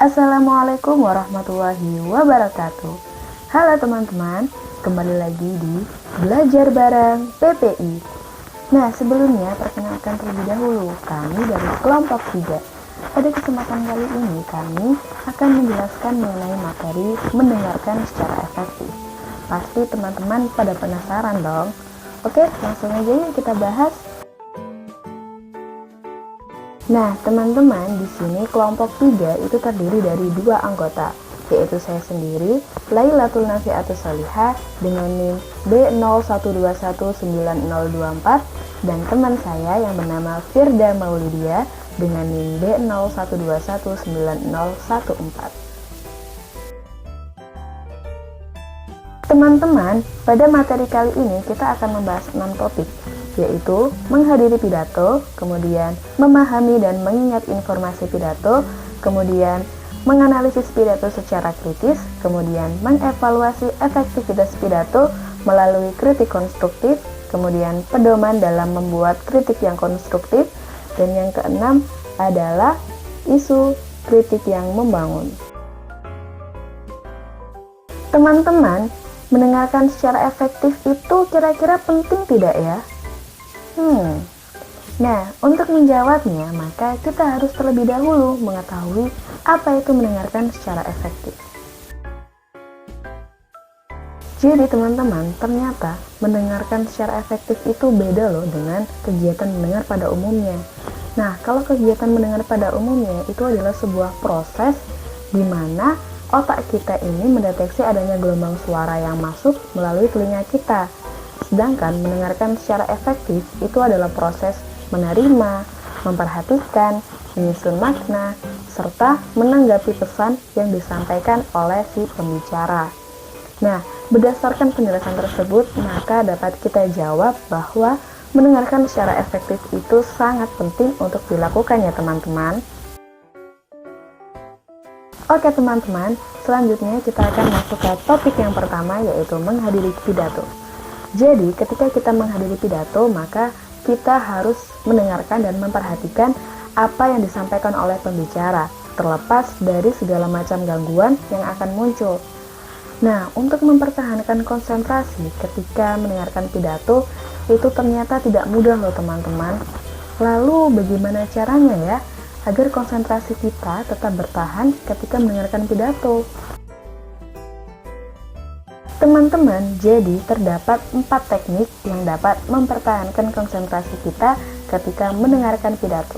Assalamualaikum warahmatullahi wabarakatuh. Halo teman-teman, kembali lagi di Belajar Bareng PPI. Nah, sebelumnya perkenalkan terlebih dahulu, kami dari kelompok 3. Pada kesempatan kali ini kami akan menjelaskan mengenai materi mendengarkan secara efektif. Pasti teman-teman pada penasaran dong. Oke, langsung aja yuk kita bahas. Nah, teman-teman, di sini kelompok 3 itu terdiri dari 2 anggota, yaitu saya sendiri, Lailatul Nafiatus Solihah dengan NIM B01219024 dan teman saya yang bernama Firda Maulidia dengan NIM B01219014. Teman-teman, pada materi kali ini kita akan membahas 6 topik, yaitu menghadiri pidato, kemudian memahami dan mengingat informasi pidato, kemudian menganalisis pidato secara kritis, kemudian mengevaluasi efektivitas pidato melalui kritik konstruktif, kemudian pedoman dalam membuat kritik yang konstruktif, dan yang keenam adalah isu kritik yang membangun. Teman-teman, mendengarkan secara efektif itu kira-kira penting tidak ya? Nah, untuk menjawabnya, maka kita harus terlebih dahulu mengetahui apa itu mendengarkan secara efektif. Jadi teman-teman, ternyata mendengarkan secara efektif itu beda loh dengan kegiatan mendengar pada umumnya. Nah, kalau kegiatan mendengar pada umumnya itu adalah sebuah proses di mana otak kita ini mendeteksi adanya gelombang suara yang masuk melalui telinga kita. Sedangkan mendengarkan secara efektif itu adalah proses menerima, memperhatikan, menyusun makna, serta menanggapi pesan yang disampaikan oleh si pembicara. Nah, berdasarkan penjelasan tersebut, maka dapat kita jawab bahwa mendengarkan secara efektif itu sangat penting untuk dilakukan ya teman-teman. Oke teman-teman, selanjutnya kita akan masuk ke topik yang pertama, yaitu menghadiri pidato. Jadi, ketika kita menghadiri pidato, maka kita harus mendengarkan dan memperhatikan apa yang disampaikan oleh pembicara, terlepas dari segala macam gangguan yang akan muncul. Nah, untuk mempertahankan konsentrasi ketika mendengarkan pidato, itu ternyata tidak mudah loh teman-teman. Lalu, bagaimana caranya ya, agar konsentrasi kita tetap bertahan ketika mendengarkan pidato? Teman-teman, jadi terdapat 4 teknik yang dapat mempertahankan konsentrasi kita ketika mendengarkan pidato.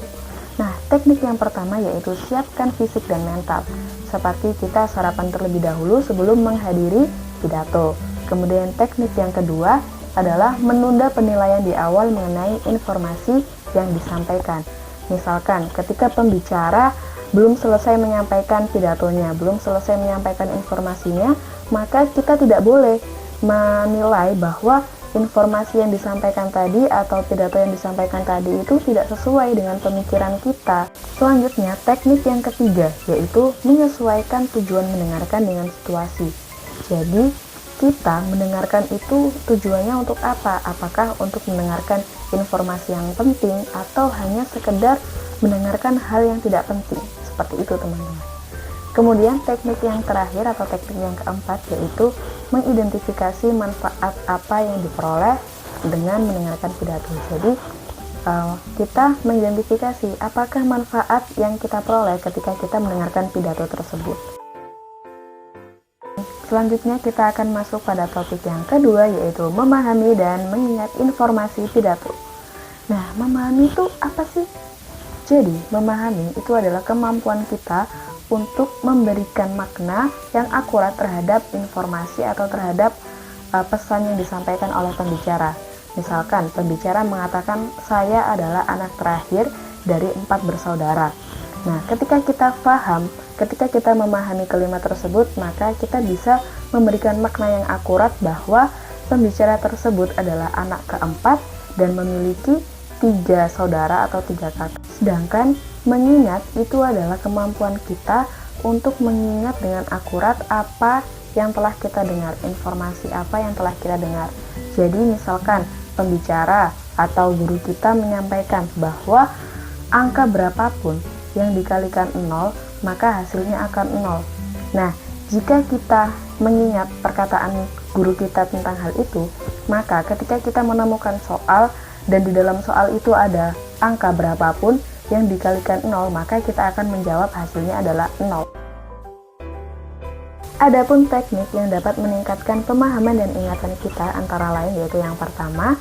Nah, teknik yang pertama yaitu siapkan fisik dan mental, seperti kita sarapan terlebih dahulu sebelum menghadiri pidato. Kemudian teknik yang kedua adalah menunda penilaian di awal mengenai informasi yang disampaikan. Misalkan ketika pembicara belum selesai menyampaikan pidatonya, belum selesai menyampaikan informasinya, maka kita tidak boleh menilai bahwa informasi yang disampaikan tadi atau pidato yang disampaikan tadi itu tidak sesuai dengan pemikiran kita. Selanjutnya, teknik yang ketiga yaitu menyesuaikan tujuan mendengarkan dengan situasi. Jadi, kita mendengarkan itu tujuannya untuk apa? Apakah untuk mendengarkan informasi yang penting atau hanya sekedar mendengarkan hal yang tidak penting? Seperti itu teman-teman. Kemudian teknik yang terakhir atau teknik yang keempat yaitu mengidentifikasi manfaat apa yang diperoleh dengan mendengarkan pidato. Jadi kita mengidentifikasi apakah manfaat yang kita peroleh ketika kita mendengarkan pidato tersebut. Selanjutnya kita akan masuk pada topik yang kedua, yaitu memahami dan mengingat informasi pidato. Nah, memahami itu apa sih? Jadi, memahami itu adalah kemampuan kita untuk memberikan makna yang akurat terhadap informasi atau terhadap pesan yang disampaikan oleh pembicara. Misalkan, pembicara mengatakan, saya adalah anak terakhir dari 4 bersaudara. Nah, ketika kita paham, ketika kita memahami kalimat tersebut, maka kita bisa memberikan makna yang akurat bahwa pembicara tersebut adalah anak keempat dan memiliki 3 saudara atau 3 kakak. Sedangkan mengingat itu adalah kemampuan kita untuk mengingat dengan akurat apa yang telah kita dengar, informasi apa yang telah kita dengar. Jadi misalkan pembicara atau guru kita menyampaikan bahwa angka berapapun yang dikalikan 0 maka hasilnya akan 0. Nah, jika kita mengingat perkataan guru kita tentang hal itu, maka ketika kita menemukan soal dan di dalam soal itu ada angka berapapun yang dikalikan 0, maka kita akan menjawab hasilnya adalah 0. Adapun teknik yang dapat meningkatkan pemahaman dan ingatan kita antara lain yaitu yang pertama,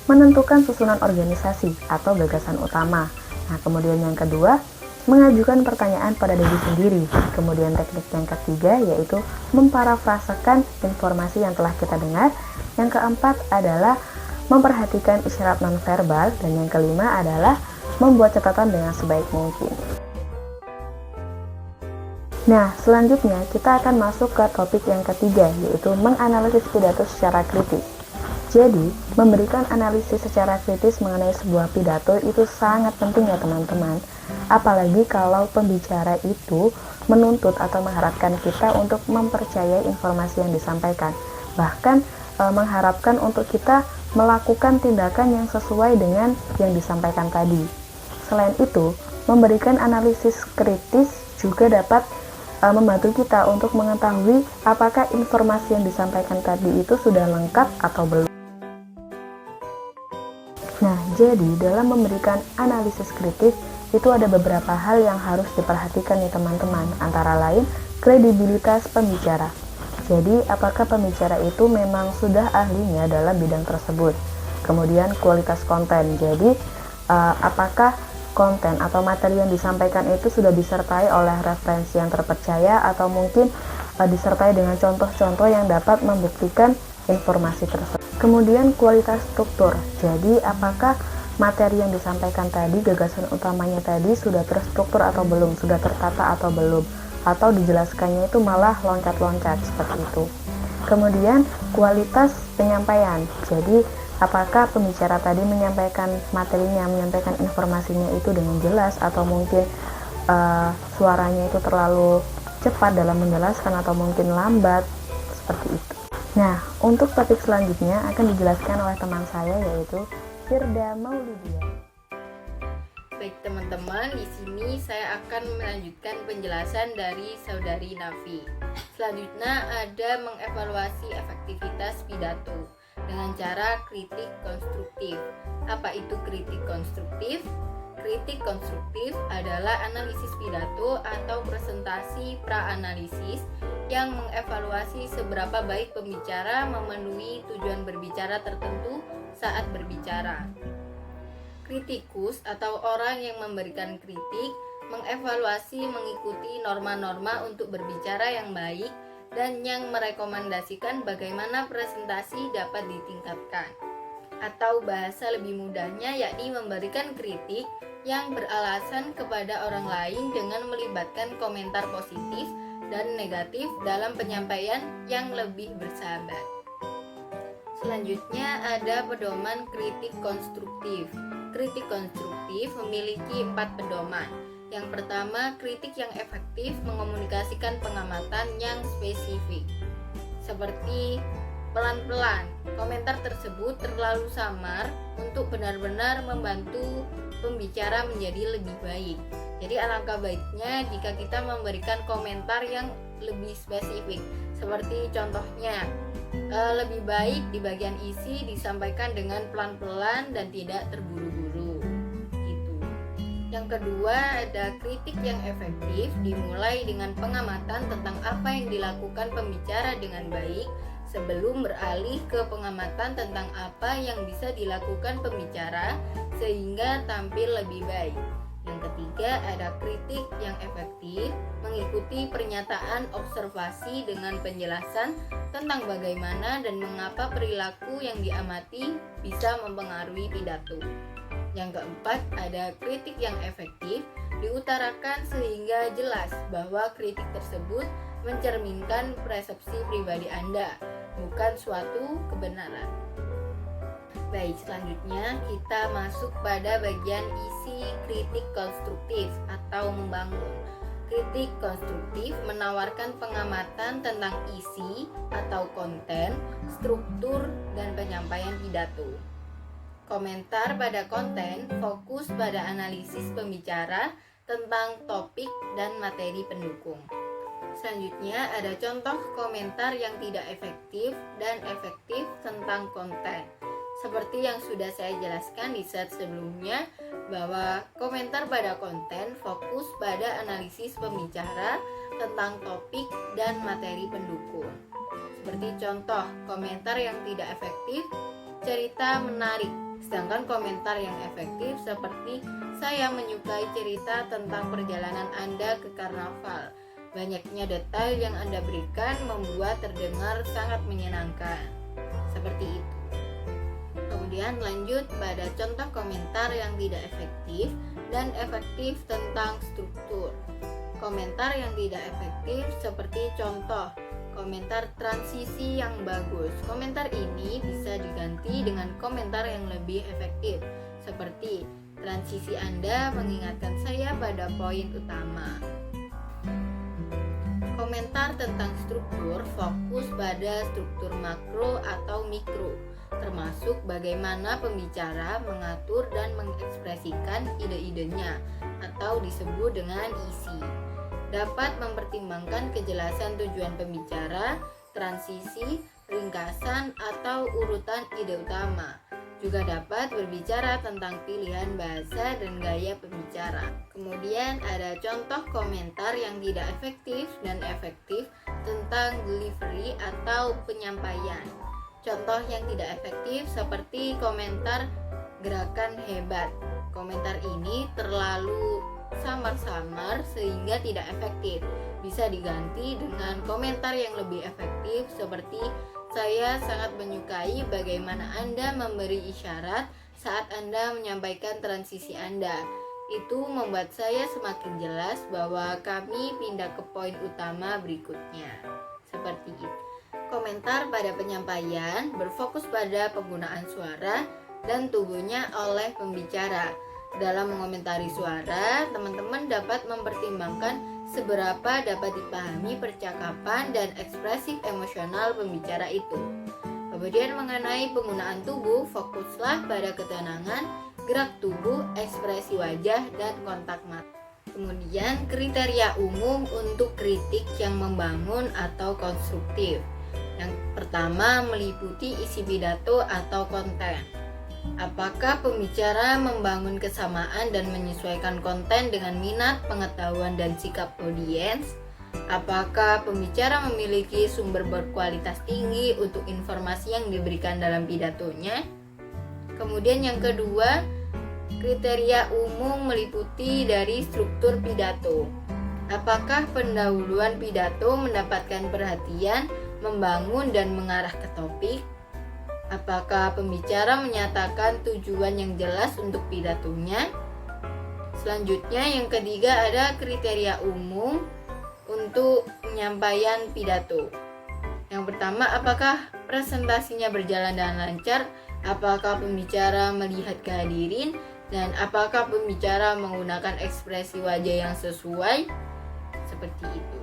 menentukan susunan organisasi atau gagasan utama. Nah, kemudian yang kedua, mengajukan pertanyaan pada diri sendiri. Kemudian teknik yang ketiga yaitu memparafrasekan informasi yang telah kita dengar. Yang keempat adalah memperhatikan isyarat nonverbal, dan yang kelima adalah membuat catatan dengan sebaik mungkin. Nah, selanjutnya kita akan masuk ke topik yang ketiga, yaitu menganalisis pidato secara kritis. Jadi, memberikan analisis secara kritis mengenai sebuah pidato itu sangat penting ya teman-teman. Apalagi kalau pembicara itu menuntut atau mengharapkan kita untuk mempercayai informasi yang disampaikan. Bahkan mengharapkan untuk kita melakukan tindakan yang sesuai dengan yang disampaikan tadi. Selain itu, memberikan analisis kritis juga dapat membantu kita untuk mengetahui apakah informasi yang disampaikan tadi itu sudah lengkap atau belum. Nah, jadi dalam memberikan analisis kritis itu ada beberapa hal yang harus diperhatikan nih teman-teman, antara lain kredibilitas pembicara. Jadi, apakah pembicara itu memang sudah ahlinya dalam bidang tersebut? Kemudian kualitas konten. Jadi, apakah konten atau materi yang disampaikan itu sudah disertai oleh referensi yang terpercaya atau mungkin disertai dengan contoh-contoh yang dapat membuktikan informasi tersebut. Kemudian kualitas struktur. Jadi apakah materi yang disampaikan tadi, gagasan utamanya tadi sudah terstruktur atau belum, sudah tertata atau belum, atau dijelaskannya itu malah loncat-loncat seperti itu. Kemudian kualitas penyampaian. Jadi apakah pembicara tadi menyampaikan materinya, menyampaikan informasinya itu dengan jelas atau mungkin suaranya itu terlalu cepat dalam menjelaskan atau mungkin lambat, seperti itu. Nah, untuk topik selanjutnya akan dijelaskan oleh teman saya yaitu Firda Maulidia. Baik teman-teman, di sini saya akan melanjutkan penjelasan dari Saudari Nafi. Selanjutnya ada mengevaluasi efektivitas pidato dengan cara kritik konstruktif. Apa itu kritik konstruktif? Kritik konstruktif adalah analisis pidato atau presentasi pra-analisis yang mengevaluasi seberapa baik pembicara memenuhi tujuan berbicara tertentu saat berbicara. Kritikus atau orang yang memberikan kritik mengevaluasi mengikuti norma-norma untuk berbicara yang baik dan yang merekomendasikan bagaimana presentasi dapat ditingkatkan. Atau bahasa lebih mudahnya yakni memberikan kritik yang beralasan kepada orang lain dengan melibatkan komentar positif dan negatif dalam penyampaian yang lebih bersahabat. Selanjutnya ada pedoman kritik konstruktif. Kritik konstruktif memiliki 4 pedoman. Yang pertama, kritik yang efektif mengomunikasikan pengamatan yang spesifik. Seperti pelan-pelan, komentar tersebut terlalu samar untuk benar-benar membantu pembicara menjadi lebih baik. Jadi alangkah baiknya jika kita memberikan komentar yang lebih spesifik. Seperti contohnya, lebih baik di bagian isi disampaikan dengan pelan-pelan dan tidak terburu-buru. Gitu. Yang kedua, ada kritik yang efektif dimulai dengan pengamatan tentang apa yang dilakukan pembicara dengan baik sebelum beralih ke pengamatan tentang apa yang bisa dilakukan pembicara sehingga tampil lebih baik. Yang ketiga, ada kritik yang efektif mengikuti pernyataan observasi dengan penjelasan tentang bagaimana dan mengapa perilaku yang diamati bisa mempengaruhi pidato. Yang keempat, ada kritik yang efektif diutarakan sehingga jelas bahwa kritik tersebut mencerminkan persepsi pribadi Anda, bukan suatu kebenaran. Baik, selanjutnya kita masuk pada bagian isi kritik konstruktif atau membangun. Kritik konstruktif menawarkan pengamatan tentang isi atau konten, struktur, dan penyampaian pidato. Komentar pada konten fokus pada analisis pembicara tentang topik dan materi pendukung. Selanjutnya ada contoh komentar yang tidak efektif dan efektif tentang konten. Seperti yang sudah saya jelaskan di slide sebelumnya, bahwa komentar pada konten fokus pada analisis pembicara tentang topik dan materi pendukung. Seperti contoh komentar yang tidak efektif, cerita menarik. Sedangkan komentar yang efektif seperti saya menyukai cerita tentang perjalanan Anda ke karnaval. Banyaknya detail yang Anda berikan membuat terdengar sangat menyenangkan. Seperti itu. Kemudian lanjut pada contoh komentar yang tidak efektif dan efektif tentang struktur. Komentar yang tidak efektif seperti contoh komentar transisi yang bagus. Komentar ini bisa diganti dengan komentar yang lebih efektif, seperti transisi Anda mengingatkan saya pada poin utama. Komentar tentang struktur fokus pada struktur makro atau mikro, termasuk bagaimana pembicara mengatur dan mengekspresikan ide-idenya atau disebut dengan isi. Dapat mempertimbangkan kejelasan tujuan pembicara, transisi, ringkasan, atau urutan ide utama. Juga dapat berbicara tentang pilihan bahasa dan gaya pembicara. Kemudian ada contoh komentar yang tidak efektif dan efektif tentang delivery atau penyampaian. Contoh yang tidak efektif seperti komentar gerakan hebat. Komentar ini terlalu samar-samar sehingga tidak efektif. Bisa diganti dengan komentar yang lebih efektif seperti saya sangat menyukai bagaimana Anda memberi isyarat saat Anda menyampaikan transisi Anda. Itu membuat saya semakin jelas bahwa kami pindah ke poin utama berikutnya. Seperti itu. Komentar pada penyampaian berfokus pada penggunaan suara dan tubuhnya oleh pembicara. Dalam mengomentari suara, teman-teman dapat mempertimbangkan seberapa dapat dipahami percakapan dan ekspresif emosional pembicara itu. Kemudian mengenai penggunaan tubuh, fokuslah pada ketenangan, gerak tubuh, ekspresi wajah, dan kontak mata. Kemudian kriteria umum untuk kritik yang membangun atau konstruktif. Yang pertama meliputi isi pidato atau konten. Apakah pembicara membangun kesamaan dan menyesuaikan konten dengan minat, pengetahuan, dan sikap audiens? Apakah pembicara memiliki sumber berkualitas tinggi untuk informasi yang diberikan dalam pidatonya? Kemudian yang kedua, kriteria umum meliputi dari struktur pidato. Apakah pendahuluan pidato mendapatkan perhatian, membangun, dan mengarah ke topik? Apakah pembicara menyatakan tujuan yang jelas untuk pidatonya? Selanjutnya yang ketiga ada kriteria umum untuk penyampaian pidato. Yang pertama, apakah presentasinya berjalan dengan lancar? Apakah pembicara melihat kehadirin? Dan apakah pembicara menggunakan ekspresi wajah yang sesuai? Seperti itu.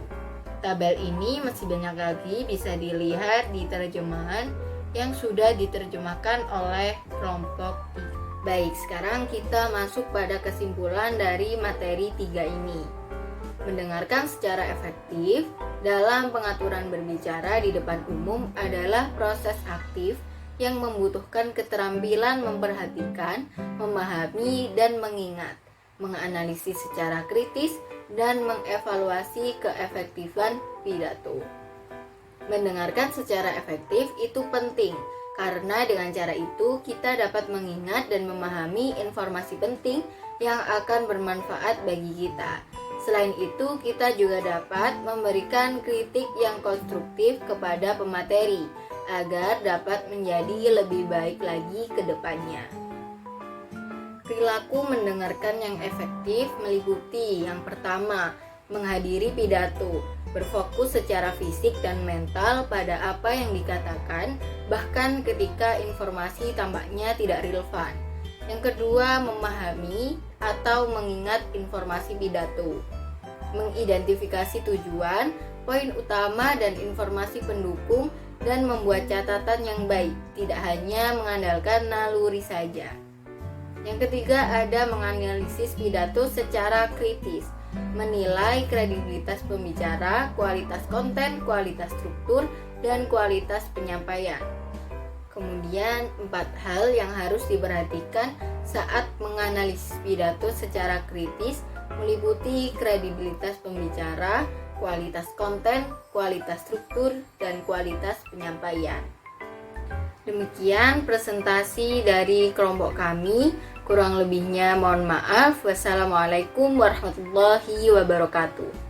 Tabel ini masih banyak lagi bisa dilihat di terjemahan yang sudah diterjemahkan oleh kelompok 3. Baik, sekarang kita masuk pada kesimpulan dari materi 3 ini. Mendengarkan secara efektif dalam pengaturan berbicara di depan umum adalah proses aktif yang membutuhkan keterampilan memperhatikan, memahami, dan mengingat, menganalisis secara kritis, dan mengevaluasi keefektifan pidato. Mendengarkan secara efektif itu penting, karena dengan cara itu kita dapat mengingat dan memahami informasi penting yang akan bermanfaat bagi kita. Selain itu, kita juga dapat memberikan kritik yang konstruktif kepada pemateri, agar dapat menjadi lebih baik lagi ke depannya. Perilaku mendengarkan yang efektif meliputi yang pertama, menghadiri pidato, berfokus secara fisik dan mental pada apa yang dikatakan, bahkan ketika informasi tampaknya tidak relevan. Yang kedua, memahami atau mengingat informasi pidato, mengidentifikasi tujuan, poin utama dan informasi pendukung, dan membuat catatan yang baik, tidak hanya mengandalkan naluri saja. Yang ketiga ada menganalisis pidato secara kritis, menilai kredibilitas pembicara, kualitas konten, kualitas struktur, dan kualitas penyampaian. Kemudian 4 hal yang harus diperhatikan saat menganalisis pidato secara kritis meliputi kredibilitas pembicara, kualitas konten, kualitas struktur, dan kualitas penyampaian. Demikian presentasi dari kelompok kami. Kurang lebihnya mohon maaf. Wassalamualaikum warahmatullahi wabarakatuh.